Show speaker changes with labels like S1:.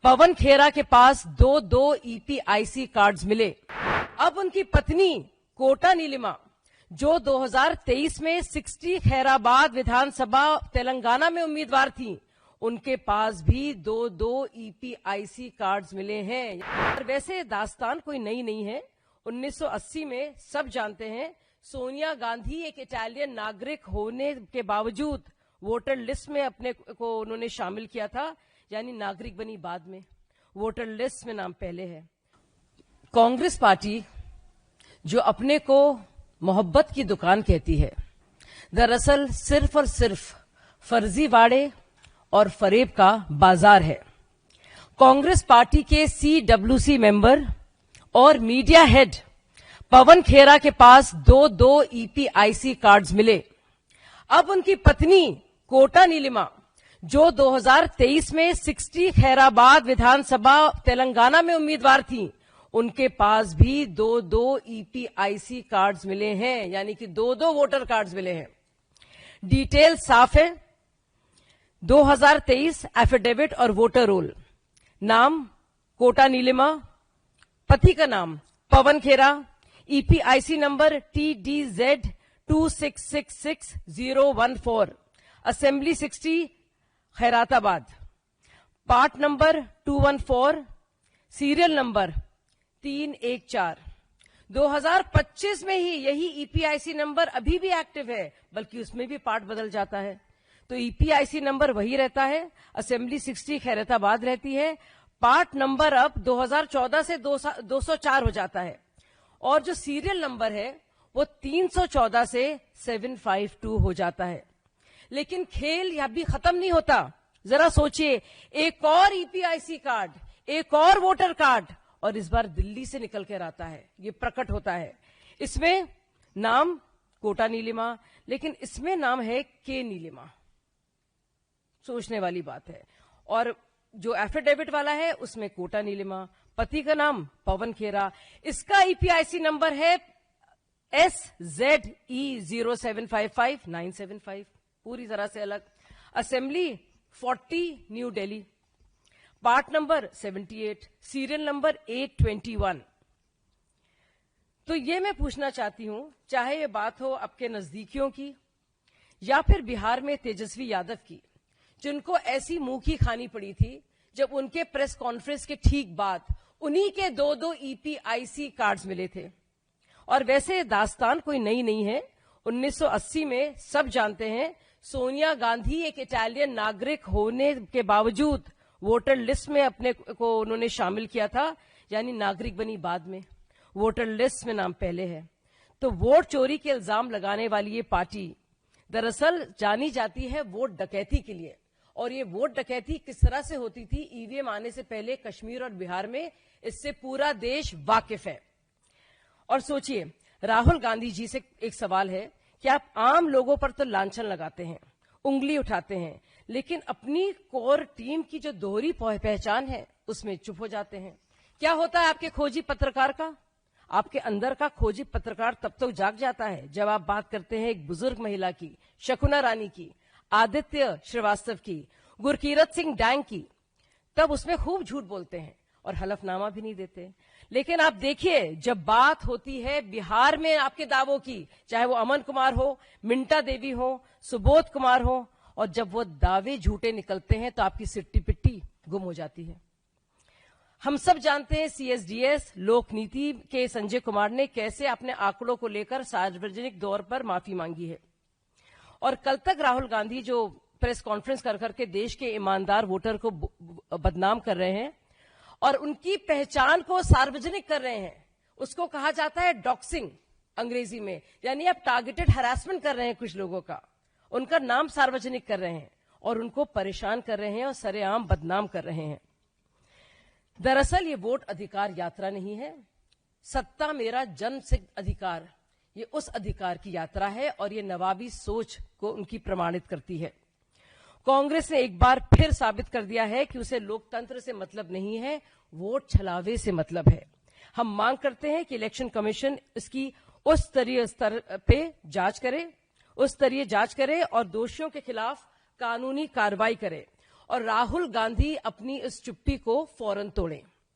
S1: पवन खेरा के पास दो EPIC cards मिले। अब उनकी पत्नी कोटा नीलिमा, जो 2023 में 60 खैराबाद विधानसभा तेलंगाना में उम्मीदवार थी, उनके पास भी दो ईपीआईसी कार्ड्स मिले हैं। और वैसे दास्तान कोई नई नहीं है। 1980 में सब जानते हैं, सोनिया गांधी एक इटालियन नागरिक होने के बावजूद वोटर लिस्ट में अपने को उन्होंने शामिल किया था, यानी नागरिक बनी बाद में, वोटर लिस्ट में नाम पहले है। कांग्रेस पार्टी जो अपने को मोहब्बत की दुकान कहती है, दरअसल सिर्फ और सिर्फ फर्जीवाड़े और फरेब का बाजार है। कांग्रेस पार्टी के CWC मेंबर और मीडिया हेड पवन खेरा के पास दो ईपीआईसी कार्ड्स मिले। अब उनकी पत्नी कोटा नीलिमा, जो 2023 में 60 खैराबाद विधानसभा तेलंगाना में उम्मीदवार थी, उनके पास भी दो ईपीआईसी कार्ड्स मिले हैं, यानी कि दो वोटर कार्ड्स मिले हैं। डिटेल साफ है। 2023 एफिडेविट और वोटर रोल, नाम कोटा नीलिमा, पति का नाम Pawan Khera, EPIC number TDZ 2666014, assembly 60 Khairatabad, part number 214, serial number 314। 2025 में ही यही ईपीआईसी नंबर अभी भी एक्टिव है, बल्कि उसमें भी पार्ट बदल जाता है, तो ईपीआईसी नंबर वही रहता है, असेंबली 60 खैराताबाद रहती है, पार्ट नंबर अब 2014 से 204 हो जाता है, और जो सीरियल नंबर है वो 314 से 752 हो जाता है। लेकिन खेल यह भी खत्म नहीं होता। जरा सोचिए, एक और ईपीआईसी कार्ड, एक और वोटर कार्ड, और इस बार दिल्ली से निकल कर आता है, ये प्रकट होता है। इसमें नाम कोटा नीलिमा, लेकिन इसमें नाम है के नीलिमा। सोचने वाली बात है। और जो एफिडेविट वाला है उसमें कोटा नीलिमा, पति का नाम पवन खेरा। इसका ईपीआईसी नंबर है SZE 0755975, पूरी तरह से अलग। Assembly 40 new Delhi, part number 78, serial number 821। तो ये मैं पूछना चाहती हूं, चाहे ये बात हो आपके नजदीकियों की या फिर बिहार में तेजस्वी यादव की, जिनको ऐसी मुंह की खानी पड़ी थी जब उनके प्रेस कॉन्फ्रेंस के ठीक बाद उन्हीं के दो ईपीआईसी कार्ड्स मिले थे। और वैसे दास्तान कोई नई नहीं है। 1980 में सब जानते हैं, सोनिया गांधी एक इटालियन नागरिक होने के बावजूद वोटर लिस्ट में अपने को उन्होंने शामिल किया था, यानी नागरिक बनी बाद में, वोटर लिस्ट में नाम पहले है। तो वोट चोरी के इल्जाम लगाने वाली ये पार्टी दरअसल जानी जाती है वोट डकैती के लिए। और ये वोट डकैती किस तरह से होती थी ईवीएम आने से पहले कश्मीर और बिहार में, इससे पूरा देश वाकिफ है। और सोचिए, राहुल गांधी जी से एक सवाल है कि आप आम लोगों पर तो लांछन लगाते हैं, उंगली उठाते हैं, लेकिन अपनी कोर टीम की जो दोहरी पहचान है उसमें चुप हो जाते हैं। क्या होता है आपके खोजी पत्रकार का? आपके अंदर का खोजी पत्रकार तब तक जाग जाता है जब आप बात करते हैं एक बुजुर्ग महिला की, शकुना रानी की, आदित्य श्रीवास्तव की, गुरकीरत सिंह डैंग की, तब उसमें खूब झूठ बोलते हैं और हलफनामा भी नहीं देते। लेकिन आप देखिए, जब बात होती है बिहार में आपके दावों की, चाहे वो अमन कुमार हो, मिंटा देवी हो, सुबोध कुमार हो, और जब वो दावे झूठे निकलते हैं तो आपकी सिट्टी पिट्टी गुम हो जाती है। हम सब जानते हैं CSDS लोक नीति के संजय कुमार ने कैसे अपने आंकड़ों को लेकर सार्वजनिक तौर पर माफी मांगी है। और कल तक राहुल गांधी जो प्रेस कॉन्फ्रेंस कर करके देश के ईमानदार वोटर को बदनाम कर रहे हैं और उनकी पहचान को सार्वजनिक कर रहे हैं, उसको कहा जाता है डॉक्सिंग अंग्रेजी में, यानी आप टारगेटेड हरासमेंट कर रहे हैं कुछ लोगों का, उनका नाम सार्वजनिक कर रहे हैं और उनको परेशान कर रहे हैं और सरेआम बदनाम कर रहे हैं। दरअसल ये वोट अधिकार यात्रा नहीं है, सत्ता मेरा जन्म सिद्ध अधिकार, ये उस अधिकार की यात्रा है और ये नवाबी सोच को उनकी प्रमाणित करती है। कांग्रेस ने एक बार फिर साबित कर दिया है कि उसे लोकतंत्र से मतलब नहीं है, वोट छलावे से मतलब है। हम मांग करते हैं कि इलेक्शन कमीशन इसकी उस स्तरीय स्तर पे जांच करे, और दोषियों के खिलाफ कानूनी कार्रवाई करे और राहुल गांधी अपनी इस चुप्पी को फौरन तोड़ें।